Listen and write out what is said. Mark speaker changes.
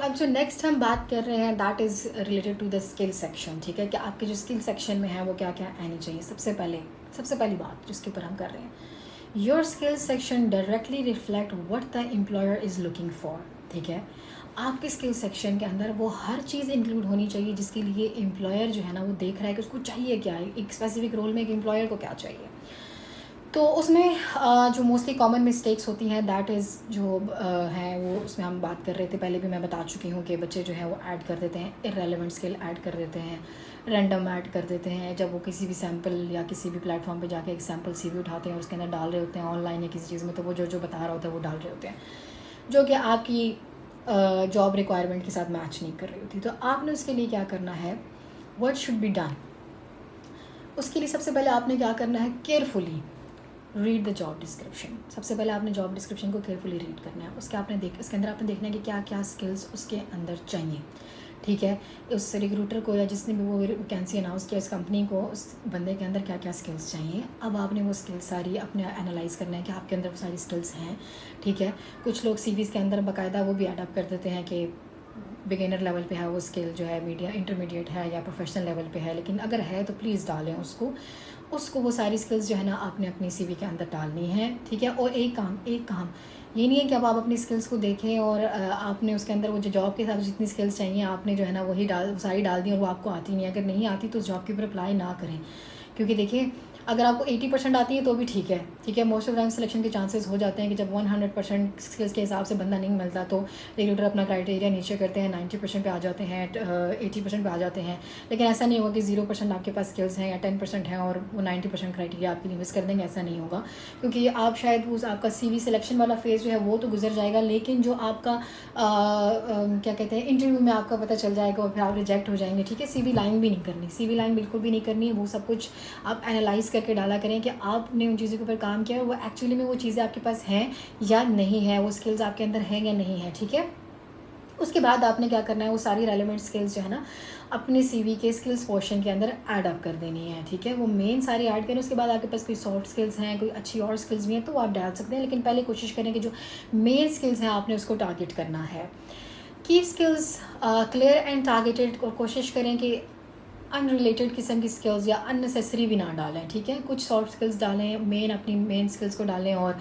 Speaker 1: अब जो नेक्स्ट हम बात कर रहे हैं that is related to the skill section. ठीक है, कि आपके जो स्किल सेक्शन में है वो क्या क्या आनी चाहिए। सबसे पहली बात जिसके ऊपर हम कर रहे हैं, your skill section directly reflect what the employer is looking for. ठीक है, आपके स्किल सेक्शन के अंदर वो हर चीज़ इंक्लूड होनी चाहिए जिसके लिए एम्प्लॉयर जो है ना वो देख रहा है कि उसको चाहिए क्या है, एक स्पेसिफिक रोल में एक एम्प्लॉयर को क्या चाहिए। तो उसमें जो मोस्टली कॉमन मिस्टेक्स होती हैं दैट इज़ जो है वो उसमें हम बात कर रहे थे, पहले भी मैं बता चुकी हूँ कि बच्चे जो है वो ऐड कर देते हैं इररेलेवेंट स्किल ऐड कर देते हैं, रैंडम ऐड कर देते हैं। जब वो किसी भी सैम्पल या किसी भी प्लेटफॉर्म पे जाके एक सैम्पल CV उठाते हैं और उसके अंदर डाल रहे होते हैं ऑनलाइन या किसी चीज़ में, तो वो जो बता रहा होता है वो डाल रहे होते हैं जो कि आपकी जॉब रिक्वायरमेंट के साथ मैच नहीं कर रही होती। तो आपने उसके लिए क्या करना है, व्हाट शुड बी डन। उसके लिए सबसे पहले आपने क्या करना है, carefully read the job description. सबसे पहले आपने जॉब डिस्क्रिप्शन को केयरफुली रीड करना है। उसके अंदर आपने देखना है कि क्या क्या स्किल्स उसके अंदर चाहिए। ठीक है, उस रिक्रूटर को या जिसने भी वो वैकेंसी अनाउंस किया उस कंपनी को, उस बंदे के अंदर क्या क्या स्किल्स चाहिए। अब आपने वो स्किल्स सारी अपने एनालाइज करना है कि आपके अंदर वो सारी स्किल्स हैं। ठीक है, कुछ लोग CVs के अंदर बाकायदा वो भी एडअप कर देते हैं कि बिगिनर लेवल पे है वो स्किल जो है, मीडिया इंटरमीडिएट है या प्रोफेशनल लेवल पे है, लेकिन अगर है तो प्लीज़ डालें उसको वो सारी स्किल्स जो है ना आपने अपनी CV के अंदर डालनी है। ठीक है, और एक काम ये नहीं है कि अब आप अपनी स्किल्स को देखें और आपने उसके अंदर वो जो जॉब के हिसाब से जितनी स्किल्स चाहिए आपने जो है ना वही सारी डाल दी और वो आपको आती नहीं है। अगर नहीं आती तो उस जॉब के ऊपर अप्लाई ना करें, क्योंकि देखिए अगर आपको 80% आती है तो भी ठीक है। ठीक है, मोस्ट ऑफ टाइम सिलेक्शन के चांसेस हो जाते हैं कि जब 100% स्किल्स के हिसाब से बंदा नहीं मिलता तो रिक्रूटर अपना क्राइटेरिया नीचे करते हैं, 90% पे आ जाते हैं, 80% पे आ जाते हैं। लेकिन ऐसा नहीं होगा कि 0% आपके पास स्किल्स हैं या 10% हैं और वो 90% क्राइटेरिया आपके लिए मिस कर देंगे, ऐसा नहीं होगा। क्योंकि आप शायद उस आपका CV सिलेक्शन वाला फेज़ जो है वो तो गुजर जाएगा, लेकिन जो आपका क्या कहते हैं इंटरव्यू में आपका पता चल जाएगा और फिर आप रिजेक्ट हो जाएंगे। ठीक है, CV लाइन भी नहीं करनी, CV लाइन बिल्कुल भी नहीं करनी है। वो सब कुछ आप एनालाइज करके डाला करें कि आपने उन चीज़ों के ऊपर काम किया है, वो एक्चुअली में वो चीज़ें आपके पास हैं या नहीं है, वो स्किल्स आपके अंदर हैं या नहीं है। ठीक है, उसके बाद आपने क्या करना है, वो सारी रेलेवेंट स्किल्स जो है ना अपने CV के स्किल्स पोर्शन के अंदर ऐड अप कर देनी है। ठीक है, वो मेन सारी ऐड करें। उसके बाद आपके पास कोई सॉफ्ट स्किल्स हैं, कोई अच्छी और स्किल्स भी हैं तो वो आप डाल सकते हैं, लेकिन पहले कोशिश करें कि जो मेन स्किल्स हैं आपने उसको टारगेट करना है। Keep skills clear and targeted, और कोशिश करें कि अनरिलेटेड किस्म की स्किल्स या अननेसेसरी भी ना डालें। ठीक है, कुछ सॉफ्ट स्किल्स डालें, अपनी मेन स्किल्स को डालें और